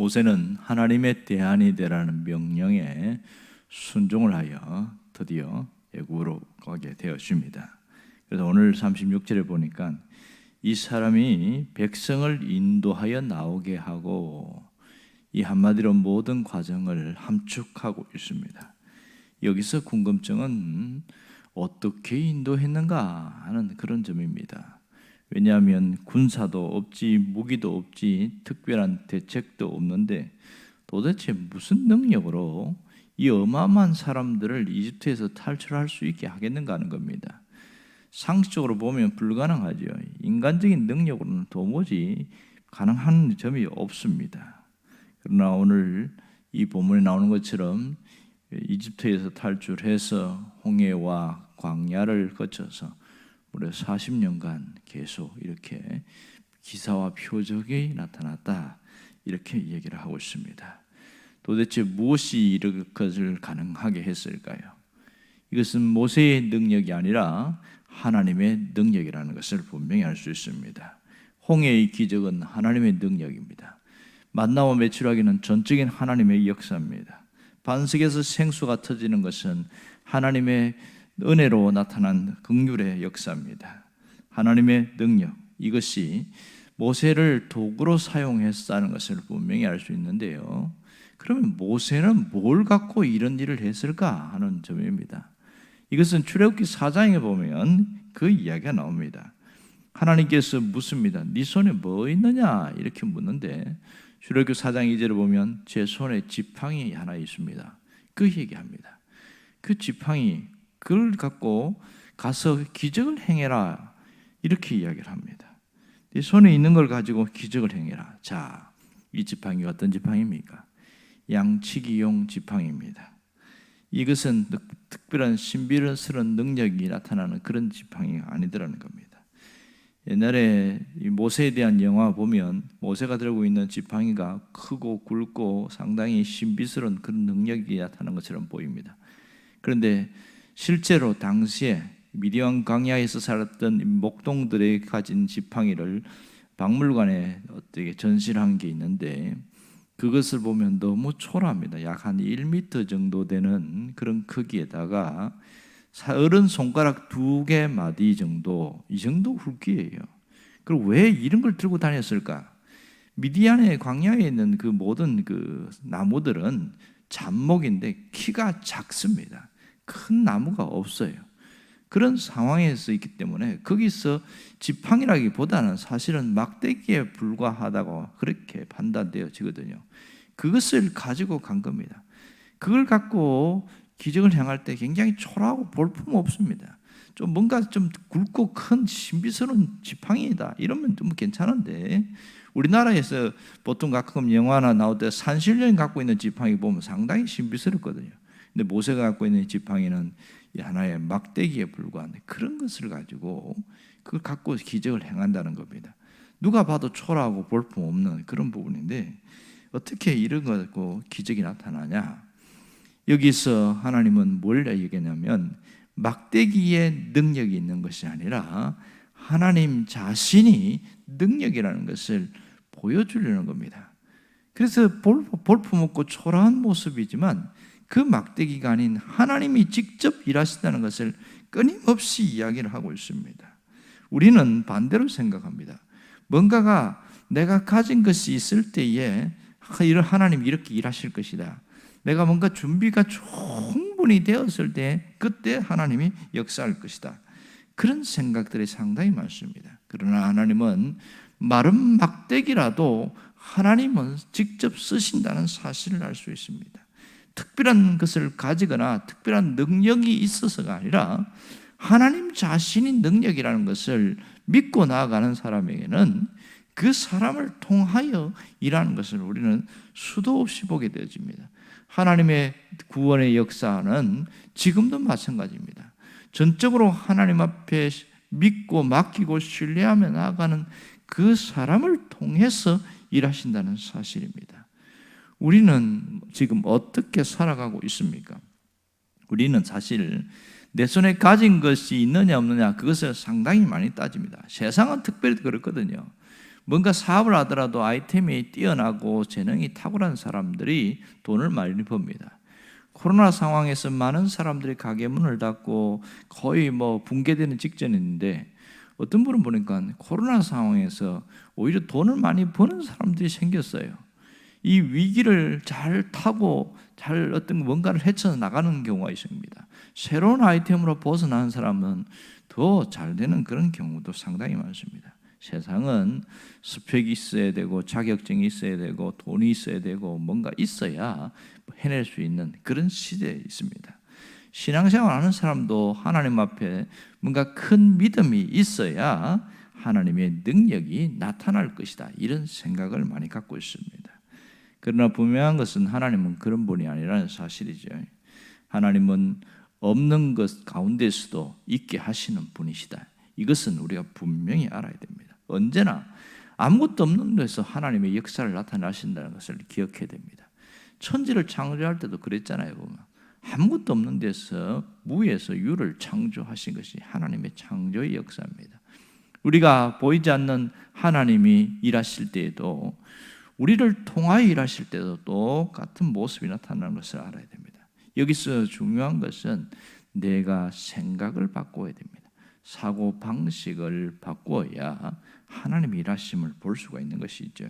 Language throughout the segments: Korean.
모세는 하나님의 대안이 되라는 명령에 순종을 하여 드디어 애굽으로 가게 되었습니다. 그래서 오늘 36절에 보니까 이 사람이 백성을 인도하여 나오게 하고, 이 한마디로 모든 과정을 함축하고 있습니다. 여기서 궁금증은 어떻게 인도했는가 하는 그런 점입니다. 왜냐하면 군사도 없지, 무기도 없지, 특별한 대책도 없는데 도대체 무슨 능력으로 이 어마어마한 사람들을 이집트에서 탈출할 수 있게 하겠는가 하는 겁니다. 상식적으로 보면 불가능하죠. 인간적인 능력으로는 도무지 가능한 점이 없습니다. 그러나 오늘 이 본문에 나오는 것처럼 이집트에서 탈출해서 홍해와 광야를 거쳐서 무려 40년간 계속 이렇게 기사와 표적이 나타났다, 이렇게 얘기를 하고 있습니다. 도대체 무엇이 이것을 가능하게 했을까요? 이것은 모세의 능력이 아니라 하나님의 능력이라는 것을 분명히 알 수 있습니다. 홍해의 기적은 하나님의 능력입니다. 만나와 메추라기는 전적인 하나님의 역사입니다. 반석에서 생수가 터지는 것은 하나님의 은혜로 나타난 긍휼의 역사입니다. 하나님의 능력, 이것이 모세를 도구로 사용했다는 것을 분명히 알 수 있는데요. 그러면 모세는 뭘 갖고 이런 일을 했을까 하는 점입니다. 이것은 출애굽기 4장에 보면 그 이야기가 나옵니다. 하나님께서 묻습니다. 네 손에 뭐 있느냐 이렇게 묻는데, 출애굽기 4장 2절을 보면 제 손에 지팡이 하나 있습니다. 그 얘기합니다. 그 지팡이, 그걸 갖고 가서 기적을 행해라, 이렇게 이야기를 합니다. 네 손에 있는 걸 가지고 기적을 행해라. 자, 이 지팡이가 어떤 지팡이입니까? 양치기용 지팡이입니다. 이것은 특별한 신비스러운 능력이 나타나는 그런 지팡이가 아니더라는 겁니다. 옛날에 모세에 대한 영화 보면 모세가 들고 있는 지팡이가 크고 굵고 상당히 신비스러운 그런 능력이 나타나는 것처럼 보입니다. 그런데 실제로 당시에 미디안 광야에서 살았던 목동들이 가진 지팡이를 박물관에 어떻게 전시한 게 있는데, 그것을 보면 너무 초라합니다. 약 한 1m 정도 되는 그런 크기에다가 어른 손가락 2개 마디 정도, 이 정도 굵기예요. 그리고 왜 이런 걸 들고 다녔을까? 미디안의 광야에 있는 그 모든 그 나무들은 잡목인데 키가 작습니다. 큰 나무가 없어요. 그런 상황에서 있기 때문에 거기서 지팡이라기보다는 사실은 막대기에 불과하다고 그렇게 판단되어지거든요. 그것을 가지고 간 겁니다. 그걸 갖고 기적을 행할 때 굉장히 초라하고 볼품 없습니다. 좀 뭔가 좀 굵고 큰 신비스러운 지팡이다 이러면 좀 괜찮은데, 우리나라에서 보통 가끔 영화나 나올 때 산신령이 갖고 있는 지팡이 보면 상당히 신비스럽거든요. 근데 모세가 갖고 있는 지팡이는 하나의 막대기에 불과한 그런 것을 가지고 그걸 갖고 기적을 행한다는 겁니다. 누가 봐도 초라하고 볼품 없는 그런 부분인데 어떻게 이런 거 갖고 기적이 나타나냐? 여기서 하나님은 뭘 얘기하냐면 막대기에 능력이 있는 것이 아니라 하나님 자신이 능력이라는 것을 보여주려는 겁니다. 그래서 볼품 없고 초라한 모습이지만 그 막대기가 아닌 하나님이 직접 일하신다는 것을 끊임없이 이야기를 하고 있습니다. 우리는 반대로 생각합니다. 뭔가가 내가 가진 것이 있을 때에 이런 하나님이 이렇게 일하실 것이다. 내가 뭔가 준비가 충분히 되었을 때 그때 하나님이 역사할 것이다. 그런 생각들이 상당히 많습니다. 그러나 하나님은 마른 막대기라도 하나님은 직접 쓰신다는 사실을 알 수 있습니다. 특별한 것을 가지거나 특별한 능력이 있어서가 아니라 하나님 자신이 능력이라는 것을 믿고 나아가는 사람에게는 그 사람을 통하여 일하는 것을 우리는 수도 없이 보게 되어집니다. 하나님의 구원의 역사는 지금도 마찬가지입니다. 전적으로 하나님 앞에 믿고 맡기고 신뢰하며 나아가는 그 사람을 통해서 일하신다는 사실입니다. 우리는 지금 어떻게 살아가고 있습니까? 우리는 사실 내 손에 가진 것이 있느냐 없느냐 그것을 상당히 많이 따집니다. 세상은 특별히 그렇거든요. 뭔가 사업을 하더라도 아이템이 뛰어나고 재능이 탁월한 사람들이 돈을 많이 법니다. 코로나 상황에서 많은 사람들이 가게 문을 닫고 거의 붕괴되는 직전인데, 어떤 분은 보니까 코로나 상황에서 오히려 돈을 많이 버는 사람들이 생겼어요. 이 위기를 잘 타고 잘 어떤 뭔가를 헤쳐나가는 경우가 있습니다. 새로운 아이템으로 벗어나는 사람은 더 잘 되는 그런 경우도 상당히 많습니다. 세상은 스펙이 있어야 되고 자격증이 있어야 되고 돈이 있어야 되고 뭔가 있어야 해낼 수 있는 그런 시대에 있습니다. 신앙생활 하는 사람도 하나님 앞에 뭔가 큰 믿음이 있어야 하나님의 능력이 나타날 것이다, 이런 생각을 많이 갖고 있습니다. 그러나 분명한 것은 하나님은 그런 분이 아니라는 사실이죠. 하나님은 없는 것 가운데서도 있게 하시는 분이시다. 이것은 우리가 분명히 알아야 됩니다. 언제나 아무것도 없는 데서 하나님의 역사를 나타나신다는 것을 기억해야 됩니다. 천지를 창조할 때도 그랬잖아요. 보면 아무것도 없는 데서 무에서 유를 창조하신 것이 하나님의 창조의 역사입니다. 우리가 보이지 않는 하나님이 일하실 때에도, 우리를 통하여 일하실 때도 똑같은 모습이 나타나는 것을 알아야 됩니다. 여기서 중요한 것은 내가 생각을 바꿔야 됩니다. 사고 방식을 바꾸어야 하나님의 일하심을 볼 수가 있는 것이죠.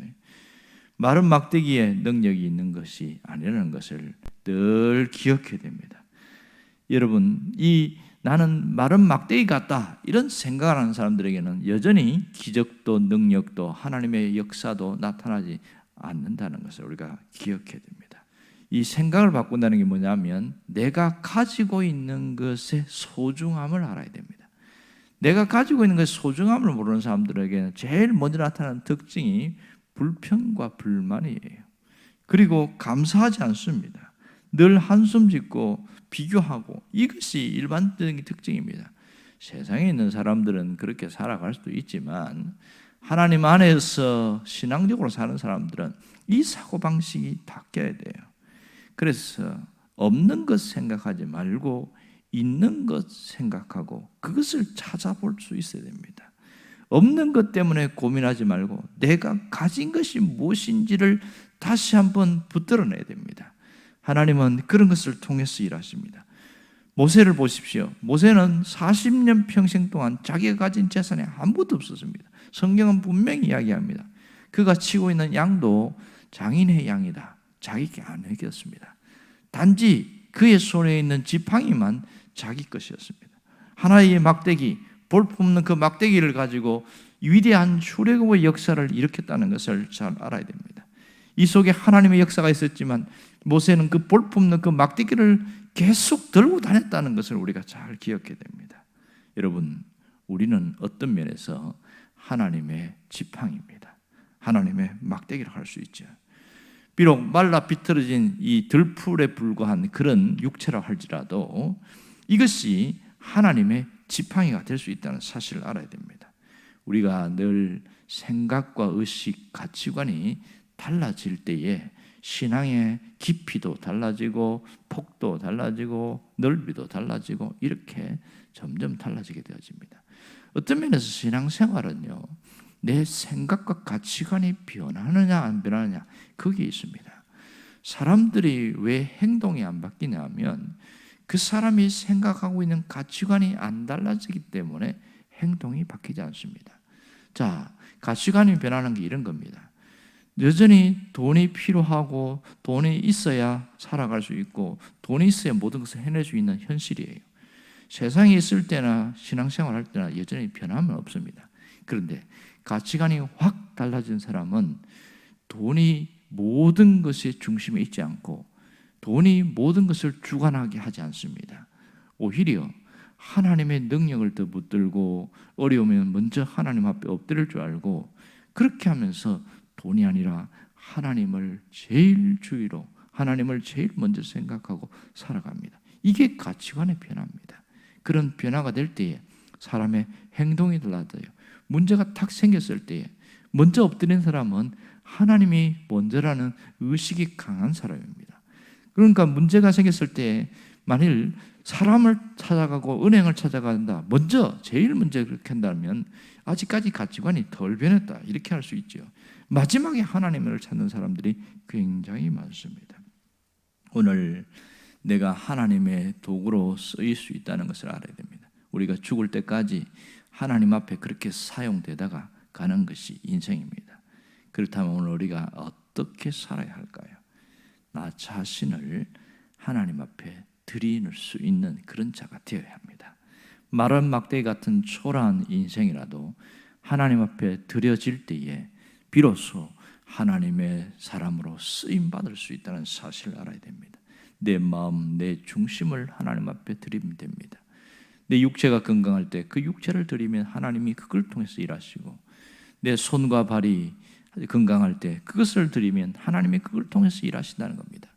마른 막대기에 능력이 있는 것이 아니라는 것을 늘 기억해야 됩니다. 여러분, 나는 마른 막대기 같다, 이런 생각을 하는 사람들에게는 여전히 기적도 능력도 하나님의 역사도 나타나지 않는다는 것을 우리가 기억해야 됩니다. 이 생각을 바꾼다는 게 뭐냐면 내가 가지고 있는 것의 소중함을 알아야 됩니다. 내가 가지고 있는 것의 소중함을 모르는 사람들에게는 제일 먼저 나타나는 특징이 불평과 불만이에요. 그리고 감사하지 않습니다. 늘 한숨 짓고 비교하고, 이것이 일반적인 특징입니다. 세상에 있는 사람들은 그렇게 살아갈 수도 있지만 하나님 안에서 신앙적으로 사는 사람들은 이 사고방식이 바뀌어야 돼요. 그래서 없는 것 생각하지 말고 있는 것 생각하고 그것을 찾아볼 수 있어야 됩니다. 없는 것 때문에 고민하지 말고 내가 가진 것이 무엇인지를 다시 한번 붙들어내야 됩니다. 하나님은 그런 것을 통해서 일하십니다. 모세를 보십시오. 모세는 40년 평생 동안 자기가 가진 재산이 아무것도 없었습니다. 성경은 분명히 이야기합니다. 그가 치고 있는 양도 장인의 양이다, 자기께 안 먹였습니다. 단지 그의 손에 있는 지팡이만 자기 것이었습니다. 하나의 막대기, 볼품없는 그 막대기를 가지고 위대한 출애굽의 역사를 일으켰다는 것을 잘 알아야 됩니다. 이 속에 하나님의 역사가 있었지만 모세는 그 볼품없는 그 막대기를 계속 들고 다녔다는 것을 우리가 잘 기억해야 됩니다. 여러분, 우리는 어떤 면에서 하나님의 지팡이입니다. 하나님의 막대기를 할 수 있죠. 비록 말라 비틀어진 이 들풀에 불과한 그런 육체라 할지라도 이것이 하나님의 지팡이가 될 수 있다는 사실을 알아야 됩니다. 우리가 늘 생각과 의식, 가치관이 달라질 때에 신앙의 깊이도 달라지고 폭도 달라지고 넓이도 달라지고 이렇게 점점 달라지게 되어집니다. 어떤 면에서 신앙생활은요, 내 생각과 가치관이 변하느냐 안 변하느냐, 거기에 있습니다. 사람들이 왜 행동이 안 바뀌냐면 그 사람이 생각하고 있는 가치관이 안 달라지기 때문에 행동이 바뀌지 않습니다. 자, 가치관이 변하는 게 이런 겁니다. 여전히 돈이 필요하고 돈이 있어야 살아갈 수 있고 돈이 있어야 모든 것을 해낼 수 있는 현실이에요. 세상에 있을 때나 신앙생활 할 때나 여전히 변함은 없습니다. 그런데 가치관이 확 달라진 사람은 돈이 모든 것의 중심에 있지 않고 돈이 모든 것을 주관하게 하지 않습니다. 오히려 하나님의 능력을 더 붙들고 어려우면 먼저 하나님 앞에 엎드릴 줄 알고, 그렇게 하면서 돈이 아니라 하나님을 제일 주의로, 하나님을 제일 먼저 생각하고 살아갑니다. 이게 가치관의 변화입니다. 그런 변화가 될 때에 사람의 행동이 달라져요. 문제가 탁 생겼을 때에 먼저 엎드린 사람은 하나님이 먼저라는 의식이 강한 사람입니다. 그러니까 문제가 생겼을 때 만일 사람을 찾아가고 은행을 찾아간다. 제일 먼저 그렇게 한다면 아직까지 가치관이 덜 변했다. 이렇게 할 수 있죠. 마지막에 하나님을 찾는 사람들이 굉장히 많습니다. 오늘 내가 하나님의 도구로 쓰일 수 있다는 것을 알아야 됩니다. 우리가 죽을 때까지 하나님 앞에 그렇게 사용되다가 가는 것이 인생입니다. 그렇다면 오늘 우리가 어떻게 살아야 할까요? 나 자신을 하나님 앞에 드릴 수 있는 그런 자가 되어야 합니다. 마른 막대기 같은 초라한 인생이라도 하나님 앞에 드려질 때에 비로소 하나님의 사람으로 쓰임받을 수 있다는 사실을 알아야 됩니다. 내 마음, 내 중심을 하나님 앞에 드리면 됩니다. 내 육체가 건강할 때 그 육체를 드리면 하나님이 그걸 통해서 일하시고, 내 손과 발이 건강할 때 그것을 드리면 하나님이 그걸 통해서 일하신다는 겁니다.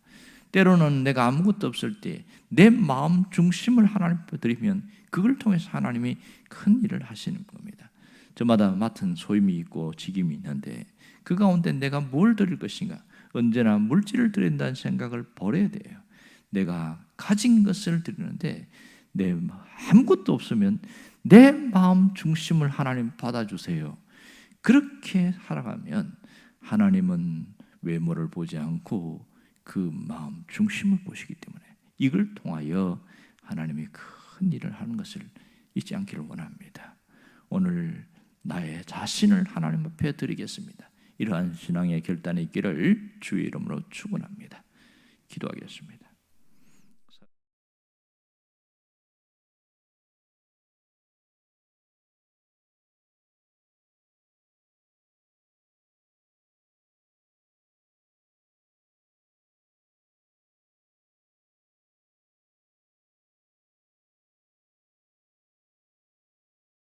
때로는 내가 아무것도 없을 때 내 마음 중심을 하나님 앞에 드리면 그걸 통해서 하나님이 큰 일을 하시는 겁니다. 저마다 맡은 소임이 있고 직임이 있는데 그 가운데 내가 뭘 드릴 것인가? 언제나 물질을 드린다는 생각을 버려야 돼요. 내가 가진 것을 드리는데 내 아무것도 없으면 내 마음 중심을 하나님 받아주세요. 그렇게 살아가면 하나님은 외모를 보지 않고 그 마음 중심을 보시기 때문에 이걸 통하여 하나님이 큰 일을 하는 것을 잊지 않기를 원합니다. 오늘 나의 자신을 하나님 앞에 드리겠습니다. 이러한 신앙의 결단이 있기를 주의 이름으로 축원합니다. 기도하겠습니다.